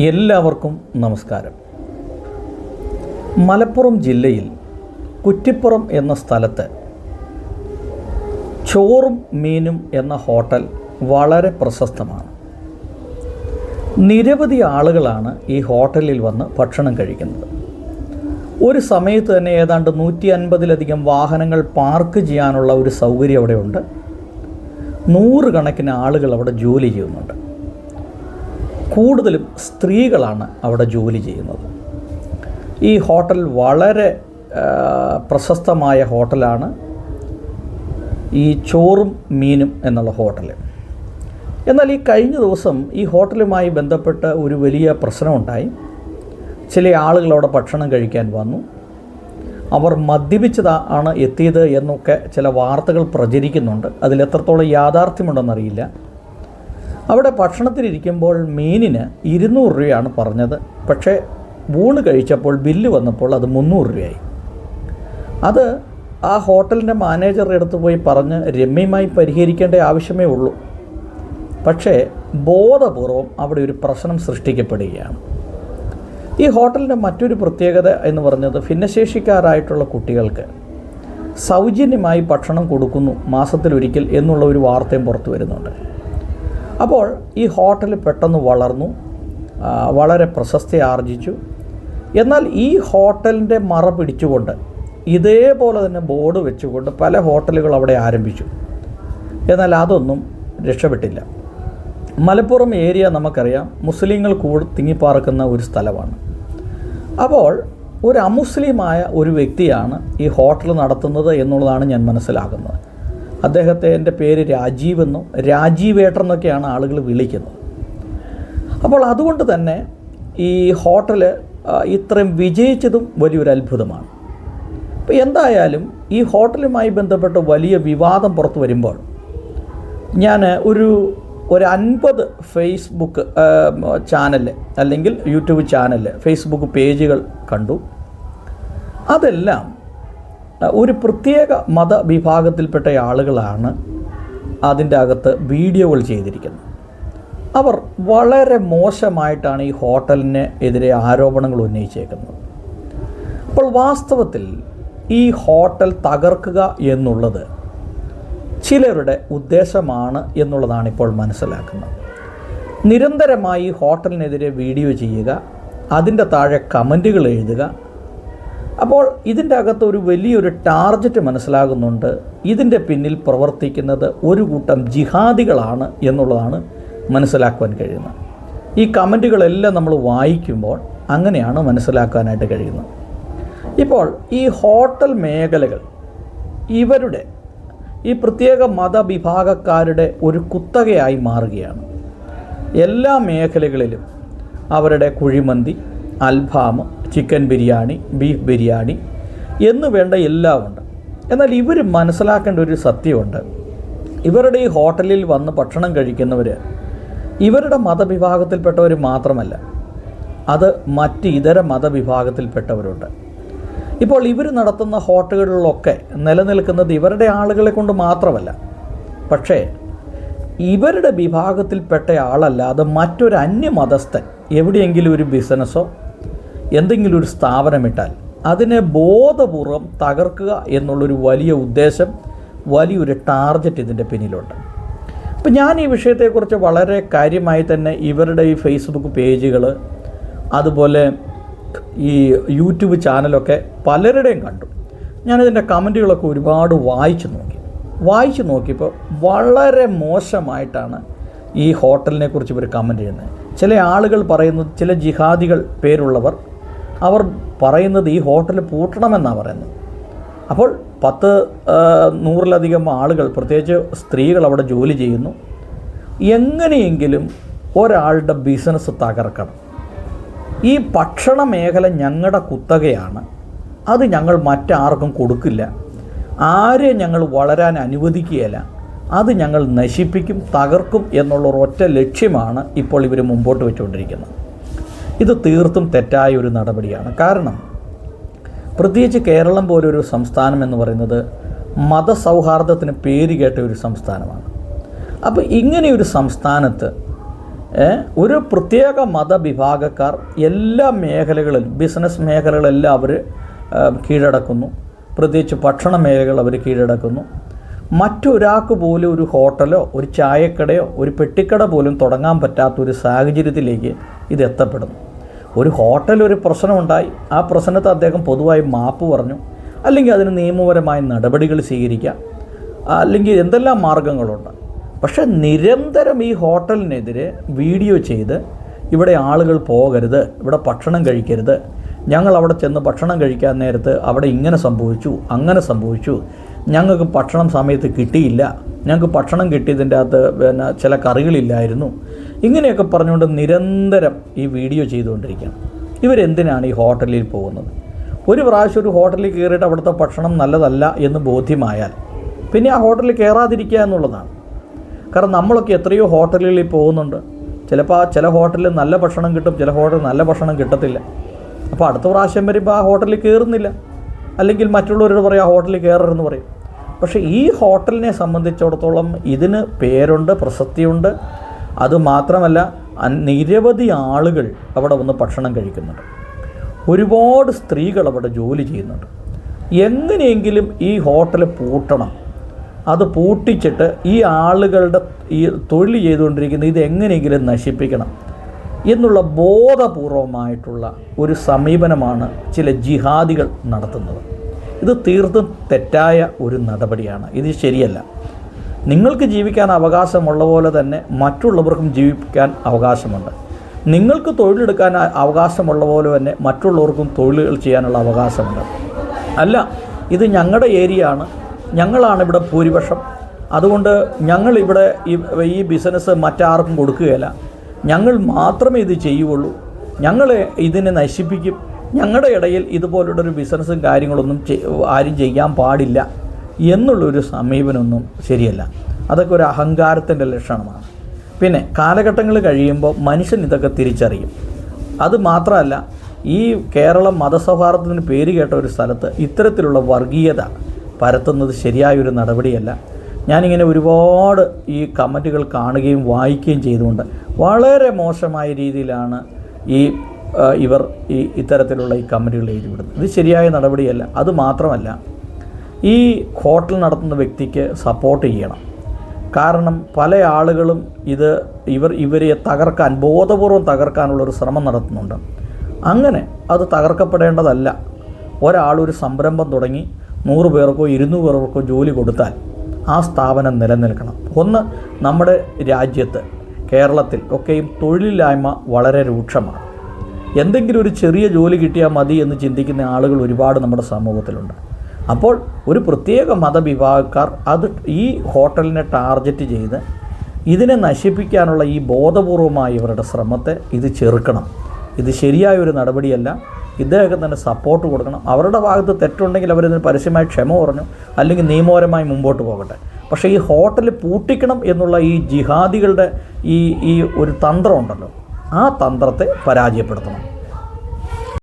എല്ലാവർക്കും നമസ്കാരം. മലപ്പുറം ജില്ലയിൽ കുറ്റിപ്പുറം എന്ന സ്ഥലത്ത് ചോറും മീനും എന്ന ഹോട്ടൽ വളരെ പ്രശസ്തമാണ്. നിരവധി ആളുകളാണ് ഈ ഹോട്ടലിൽ വന്ന് ഭക്ഷണം കഴിക്കുന്നത്. ഒരു സമയത്ത് തന്നെ ഏതാണ്ട് 150-ലധികം വാഹനങ്ങൾ പാർക്ക് ചെയ്യാനുള്ള ഒരു സൗകര്യം അവിടെയുണ്ട്. 100 കണക്കിന് ആളുകൾ അവിടെ ജോലി ചെയ്യുന്നുണ്ട്. കൂടുതലും സ്ത്രീകളാണ് അവിടെ ജോലി ചെയ്യുന്നത്. ഈ ഹോട്ടൽ വളരെ പ്രശസ്തമായ ഹോട്ടലാണ്, ഈ ചോറും മീനും എന്നുള്ള ഹോട്ടൽ. എന്നാൽ ഈ കഴിഞ്ഞ ദിവസം ഈ ഹോട്ടലുമായി ബന്ധപ്പെട്ട ഒരു വലിയ പ്രശ്നമുണ്ടായി. ചില ആളുകൾ അവിടെ ഭക്ഷണം കഴിക്കാൻ വന്നു. അവർ മദ്യപിച്ചതാണ് എത്തിയത് എന്നൊക്കെ ചില വാർത്തകൾ പ്രചരിക്കുന്നുണ്ട്. അതിലെത്രത്തോളം യാഥാർത്ഥ്യമുണ്ടെന്നറിയില്ല. അവിടെ ഭക്ഷണത്തിനിരിക്കുമ്പോൾ മീനിന് 200 രൂപയാണ് പറഞ്ഞത്. പക്ഷേ ഊണ് കഴിച്ചപ്പോൾ ബില്ല് വന്നപ്പോൾ അത് 300 രൂപയായി. അത് ആ ഹോട്ടലിൻ്റെ മാനേജറുടെ അടുത്ത് പോയി പറഞ്ഞ് രമ്യമായി പരിഹരിക്കേണ്ട ആവശ്യമേ ഉള്ളൂ. പക്ഷേ ബോധപൂർവം അവിടെ ഒരു പ്രശ്നം സൃഷ്ടിക്കപ്പെടുകയാണ്. ഈ ഹോട്ടലിൻ്റെ മറ്റൊരു പ്രത്യേകത എന്ന് പറഞ്ഞത് ഭിന്നശേഷിക്കാരായിട്ടുള്ള കുട്ടികൾക്ക് സൗജന്യമായി ഭക്ഷണം കൊടുക്കുന്നു മാസത്തിലൊരിക്കൽ എന്നുള്ള ഒരു വാർത്തയും പുറത്തു വരുന്നുണ്ട്. അപ്പോൾ ഈ ഹോട്ടൽ പെട്ടെന്ന് വളർന്നു, വളരെ പ്രശസ്തി ആർജിച്ചു. എന്നാൽ ഈ ഹോട്ടലിൻ്റെ മറ പിടിച്ചുകൊണ്ട് ഇതേപോലെ തന്നെ ബോർഡ് വെച്ചുകൊണ്ട് പല ഹോട്ടലുകൾ അവിടെ ആരംഭിച്ചു. എന്നാൽ അതൊന്നും രക്ഷപ്പെട്ടില്ല. മലപ്പുറം ഏരിയ നമുക്കറിയാം, മുസ്ലിങ്ങൾ തിങ്ങിപ്പാർക്കുന്ന ഒരു സ്ഥലമാണ്. അപ്പോൾ ഒരു അമുസ്ലിമായ ഒരു വ്യക്തിയാണ് ഈ ഹോട്ടൽ നടത്തുന്നത് എന്നുള്ളതാണ് ഞാൻ മനസ്സിലാക്കുന്നത്. അദ്ദേഹത്തിൻ്റെ പേര് രാജീവ് എന്നോ രാജീവേട്ടൻ എന്നൊക്കെയാണ് ആളുകൾ വിളിക്കുന്നത്. അപ്പോൾ അതുകൊണ്ട് തന്നെ ഈ ഹോട്ടൽ ഇത്രയും വിജയിച്ചതും വലിയൊരു അത്ഭുതമാണ്. അപ്പോൾ എന്തായാലും ഈ ഹോട്ടലുമായി ബന്ധപ്പെട്ട് വലിയ വിവാദം പുറത്തു വരുമ്പോൾ ഞാൻ ഒരു 50 ഫേസ്ബുക്ക് ചാനൽ അല്ലെങ്കിൽ യൂട്യൂബ് ചാനൽ, ഫേസ്ബുക്ക് പേജുകൾ കണ്ടു. അതെല്ലാം ഒരു പ്രത്യേക മതവിഭാഗത്തിൽപ്പെട്ട ആളുകളാണ് അതിൻ്റെ അകത്ത് വീഡിയോകൾ ചെയ്തിരിക്കുന്നത്. അവർ വളരെ മോശമായിട്ടാണ് ഈ ഹോട്ടലിന് എതിരെ ആരോപണങ്ങൾ ഉന്നയിച്ചേക്കുന്നത്. അപ്പോൾ വാസ്തവത്തിൽ ഈ ഹോട്ടൽ തകർക്കുക എന്നുള്ളത് ചിലരുടെ ഉദ്ദേശമാണ് എന്നുള്ളതാണ് ഇപ്പോൾ മനസ്സിലാക്കുന്നത്. നിരന്തരമായി ഹോട്ടലിനെതിരെ വീഡിയോ ചെയ്യുക, അതിൻ്റെ താഴെ കമൻറ്റുകൾ എഴുതുക. അപ്പോൾ ഇതിൻ്റെ അകത്ത് ഒരു വലിയൊരു ടാർഗറ്റ് മനസ്സിലാകുന്നുണ്ട്. ഇതിൻ്റെ പിന്നിൽ പ്രവർത്തിക്കുന്നത് ഒരു കൂട്ടം ജിഹാദികളാണ് എന്നുള്ളതാണ് മനസ്സിലാക്കുവാൻ കഴിയുന്നത്. ഈ കമൻറ്റുകളെല്ലാം നമ്മൾ വായിക്കുമ്പോൾ അങ്ങനെയാണ് മനസ്സിലാക്കാനായിട്ട് കഴിയുന്നത്. ഇപ്പോൾ ഈ ഹോട്ടൽ മേഖലകൾ ഇവരുടെ ഈ പ്രത്യേക മതവിഭാഗക്കാരുടെ ഒരു കുത്തകയായി മാറുകയാണ്. എല്ലാ മേഖലകളിലും അവരുടെ കുഴിമന്തി, അൽഫാം, ചിക്കൻ ബിരിയാണി, ബീഫ് ബിരിയാണി എന്ന് വേണ്ട എല്ലാം ഉണ്ട്. എന്നാൽ ഇവർ മനസ്സിലാക്കേണ്ട ഒരു സത്യമുണ്ട്. ഇവരുടെ ഈ ഹോട്ടലിൽ വന്ന് ഭക്ഷണം കഴിക്കുന്നവർ ഇവരുടെ മതവിഭാഗത്തിൽപ്പെട്ടവർ മാത്രമല്ല, അത് മറ്റ് ഇതര മതവിഭാഗത്തിൽപ്പെട്ടവരുണ്ട്. ഇപ്പോൾ ഇവർ നടത്തുന്ന ഹോട്ടലുകളിലൊക്കെ നിലനിൽക്കുന്നത് ഇവരുടെ ആളുകളെ കൊണ്ട് മാത്രമല്ല. പക്ഷേ ഇവരുടെ വിഭാഗത്തിൽപ്പെട്ട ആളല്ലാതെ മറ്റൊരു അന്യമതസ്ഥൻ എവിടെയെങ്കിലും ഒരു ബിസിനസ്സോ എന്തെങ്കിലും ഒരു സ്ഥാപനമിട്ടാൽ അതിനെ ബോധപൂർവം തകർക്കുക എന്നുള്ളൊരു വലിയ ഉദ്ദേശം, വലിയൊരു ടാർഗറ്റ് ഇതിൻ്റെ പിന്നിലുണ്ട്. അപ്പോൾ ഞാൻ ഈ വിഷയത്തെക്കുറിച്ച് വളരെ കാര്യമായി തന്നെ ഇവരുടെ ഈ ഫേസ്ബുക്ക് പേജുകൾ, അതുപോലെ ഈ യൂട്യൂബ് ചാനലൊക്കെ പലരുടെയും കണ്ടു. ഞാനിതിൻ്റെ കമൻറ്റുകളൊക്കെ ഒരുപാട് വായിച്ചു നോക്കിയപ്പോൾ വളരെ മോശമായിട്ടാണ് ഈ ഹോട്ടലിനെ കുറിച്ച് ഇവർ കമൻറ്റ് ചെയ്യുന്നത്. ചില ആളുകൾ പറയുന്നത്, ചില ജിഹാദികൾ പേരുള്ളവർ, അവർ പറയുന്നത് ഈ ഹോട്ടൽ പൂട്ടണമെന്നാണ് പറയുന്നത്. അപ്പോൾ 100-100-ലധികം ആളുകൾ, പ്രത്യേകിച്ച് സ്ത്രീകൾ അവിടെ ജോലി ചെയ്യുന്നു. എങ്ങനെയെങ്കിലും ഒരാളുടെ ബിസിനസ് തകർക്കണം. ഈ ഭക്ഷണ മേഖല ഞങ്ങളുടെ കുത്തകയാണ്, അത് ഞങ്ങൾ മറ്റാർക്കും കൊടുക്കില്ല, ആരെ ഞങ്ങൾ വളരാൻ അനുവദിക്കുകയില്ല, അത് ഞങ്ങൾ നശിപ്പിക്കും, തകർക്കും എന്നുള്ള ഒരൊറ്റ ലക്ഷ്യമാണ് ഇപ്പോൾ ഇവർ മുമ്പോട്ട് വെച്ചുകൊണ്ടിരിക്കുന്നത്. ഇത് തീർത്തും തെറ്റായ ഒരു നടപടിയാണ്. കാരണം പ്രത്യേകിച്ച് കേരളം പോലൊരു സംസ്ഥാനം എന്ന് പറയുന്നത് മതസൗഹാർദ്ദത്തിന് പേര് കേട്ട ഒരു സംസ്ഥാനമാണ്. അപ്പോൾ ഇങ്ങനെയൊരു സംസ്ഥാനത്ത് ഒരു പ്രത്യേക മതവിഭാഗക്കാർ എല്ലാ മേഖലകളിലും ബിസിനസ് മേഖലകളെല്ലാം അവർ കീഴടക്കുന്നു. പ്രത്യേകിച്ച് ഭക്ഷണ മേഖലകൾ അവർ കീഴടക്കുന്നു. മറ്റൊരാൾക്ക് പോലും ഒരു ഹോട്ടലോ ഒരു ചായക്കടയോ ഒരു പെട്ടിക്കട പോലും തുടങ്ങാൻ പറ്റാത്തൊരു സാഹചര്യത്തിലേക്ക് ഇത് എത്തപ്പെടുന്നു. ഒരു ഹോട്ടലിൽ ഒരു പ്രശ്നമുണ്ടായി, ആ പ്രശ്നത്തെ അദ്ദേഹം പൊതുവായി മാപ്പ് പറഞ്ഞു, അല്ലെങ്കിൽ അതിന് നിയമപരമായ നടപടികൾ സ്വീകരിക്കാം, അല്ലെങ്കിൽ എന്തെല്ലാം മാർഗങ്ങളുണ്ട്. പക്ഷേ നിരന്തരം ഈ ഹോട്ടലിനെതിരെ വീഡിയോ ചെയ്ത് ഇവിടെ ആളുകൾ പോകരുത്, ഇവിടെ ഭക്ഷണം കഴിക്കരുത്, ഞങ്ങൾ അവിടെ ചെന്ന് ഭക്ഷണം കഴിക്കാൻ നേരത്ത് അവിടെ ഇങ്ങനെ സംഭവിച്ചു, അങ്ങനെ സംഭവിച്ചു, ഞങ്ങൾക്ക് ഭക്ഷണം സമയത്ത് കിട്ടിയില്ല, ഞങ്ങൾക്ക് ഭക്ഷണം കിട്ടിയതിൻ്റെ അകത്ത് ചില കറികളില്ലായിരുന്നു, ഇങ്ങനെയൊക്കെ പറഞ്ഞുകൊണ്ട് നിരന്തരം ഈ വീഡിയോ ചെയ്തുകൊണ്ടിരിക്കുകയാണ്. ഇവരെന്തിനാണ് ഈ ഹോട്ടലിൽ പോകുന്നത്? ഒരു പ്രാവശ്യം ഒരു ഹോട്ടലിൽ കയറിയിട്ട് അവിടുത്തെ ഭക്ഷണം നല്ലതല്ല എന്ന് ബോധ്യമായാൽ പിന്നെ ആ ഹോട്ടലിൽ കയറാതിരിക്കുക എന്നുള്ളതാണ്. കാരണം നമ്മളൊക്കെ എത്രയോ ഹോട്ടലുകളിൽ പോകുന്നുണ്ട്. ചിലപ്പോൾ ചില ഹോട്ടലിൽ നല്ല ഭക്ഷണം കിട്ടും, ചില ഹോട്ടലിൽ നല്ല ഭക്ഷണം കിട്ടത്തില്ല. അപ്പോൾ അടുത്ത പ്രാവശ്യം വരുമ്പോൾ ആ ഹോട്ടലിൽ കയറുന്നില്ല, അല്ലെങ്കിൽ മറ്റുള്ളവരോട് പറയും ആ ഹോട്ടലിൽ കയറരുതെന്ന് പറയും. പക്ഷേ ഈ ഹോട്ടലിനെ സംബന്ധിച്ചിടത്തോളം ഇതിന് പേരുണ്ട്, പ്രസക്തിയുണ്ട്. അതുമാത്രമല്ല നിരവധി ആളുകൾ അവിടെ വന്ന് ഭക്ഷണം കഴിക്കുന്നുണ്ട്. ഒരുപാട് സ്ത്രീകൾ അവിടെ ജോലി ചെയ്യുന്നുണ്ട്. എങ്ങനെയെങ്കിലും ഈ ഹോട്ടൽ പൂട്ടണം, അത് പൂട്ടിച്ചിട്ട് ഈ ആളുകളുടെ ഈ തൊഴിൽ ചെയ്തുകൊണ്ടിരിക്കുന്ന ഇത് എങ്ങനെയെങ്കിലും നശിപ്പിക്കണം എന്നുള്ള ബോധപൂർവമായിട്ടുള്ള ഒരു സമീപനമാണ് ചില ജിഹാദികൾ നടത്തുന്നത്. ഇത് തീർത്തും തെറ്റായ ഒരു നടപടിയാണ്. ഇത് ശരിയല്ല. നിങ്ങൾക്ക് ജീവിക്കാൻ അവകാശമുള്ള പോലെ തന്നെ മറ്റുള്ളവർക്കും ജീവിക്കാൻ അവകാശമുണ്ട്. നിങ്ങൾക്ക് തൊഴിലെടുക്കാൻ അവകാശമുള്ള പോലെ തന്നെ മറ്റുള്ളവർക്കും തൊഴിലുകൾ ചെയ്യാനുള്ള അവകാശമുണ്ട്. അല്ല, ഇത് ഞങ്ങളുടെ ഏരിയ ആണ്, ഞങ്ങളാണ് ഇവിടെ ഭൂരിപക്ഷം, അതുകൊണ്ട് ഞങ്ങളിവിടെ ഈ ബിസിനസ് മറ്റാർക്കും കൊടുക്കുകയില്ല, ഞങ്ങൾ മാത്രമേ ഇത് ചെയ്യുള്ളൂ, ഞങ്ങൾ ഇതിനെ നശിപ്പിക്കും, ഞങ്ങളുടെ ഇടയിൽ ഇതുപോലുള്ളൊരു ബിസിനസ്സും കാര്യങ്ങളൊന്നും ആരും ചെയ്യാൻ പാടില്ല എന്നുള്ളൊരു സമീപനമൊന്നും ശരിയല്ല. അതൊക്കെ ഒരു അഹങ്കാരത്തിൻ്റെ ലക്ഷണമാണ്. പിന്നെ കാലഘട്ടങ്ങൾ കഴിയുമ്പോൾ മനുഷ്യൻ ഇതൊക്കെ തിരിച്ചറിയും. അത് മാത്രമല്ല, ഈ കേരളം മതസൗഹാർദ്ദത്തിന് പേര് കേട്ട ഒരു സ്ഥലത്ത് ഇത്തരത്തിലുള്ള വർഗീയത പരത്തുന്നത് ശരിയായൊരു നടപടിയല്ല. ഞാനിങ്ങനെ ഒരുപാട് ഈ കമൻറ്റുകൾ കാണുകയും വായിക്കുകയും ചെയ്തുകൊണ്ട് വളരെ മോശമായ രീതിയിലാണ് ഇവർ ഇത്തരത്തിലുള്ള ഈ കമൻറ്റുകൾ എഴുതിവിടുന്നത്. ഇത് ശരിയായ നടപടിയല്ല. അതുമാത്രമല്ല, ഈ ഹോട്ടൽ നടത്തുന്ന വ്യക്തിക്ക് സപ്പോർട്ട് ചെയ്യണം. കാരണം പല ആളുകളും ഇവരെ തകർക്കാൻ, ബോധപൂർവം തകർക്കാനുള്ളൊരു ശ്രമം നടത്തുന്നുണ്ട്. അങ്ങനെ അത് തകർക്കപ്പെടേണ്ടതല്ല. ഒരാളൊരു സംരംഭം തുടങ്ങി 100 പേർക്കോ 200 പേർക്കോ ജോലി കൊടുത്താൽ ആ സ്ഥാപനം നിലനിൽക്കണം. ഒന്ന്, നമ്മുടെ രാജ്യത്ത് കേരളത്തിൽ ഒക്കെയും തൊഴിലില്ലായ്മ വളരെ രൂക്ഷമാണ്. എന്തെങ്കിലും ഒരു ചെറിയ ജോലി കിട്ടിയാൽ മതി എന്ന് ചിന്തിക്കുന്ന ആളുകൾ ഒരുപാട് നമ്മുടെ സമൂഹത്തിലുണ്ട്. അപ്പോൾ ഒരു പ്രത്യേക മതവിഭാഗക്കാർ ഈ ഹോട്ടലിനെ ടാർഗറ്റ് ചെയ്ത് ഇതിനെ നശിപ്പിക്കാനുള്ള ഈ ബോധപൂർവമായ ഇവരുടെ ശ്രമത്തെ ഇത് ചെറുക്കണം. ഇത് ശരിയായൊരു നടപടിയല്ല. ഇദ്ദേഹം തന്നെ സപ്പോർട്ട് കൊടുക്കണം. അവരുടെ ഭാഗത്ത് തെറ്റുണ്ടെങ്കിൽ അവരിതിന് പരസ്യമായി ക്ഷമ പറഞ്ഞു, അല്ലെങ്കിൽ നിയമപരമായി മുമ്പോട്ട് പോകട്ടെ. പക്ഷേ ഈ ഹോട്ടൽ പൂട്ടിക്കണം എന്നുള്ള ഈ ജിഹാദികളുടെ ഈ ഒരു തന്ത്രം ഉണ്ടല്ലോ, ആ തന്ത്രത്തെ പരാജയപ്പെടുത്തണം.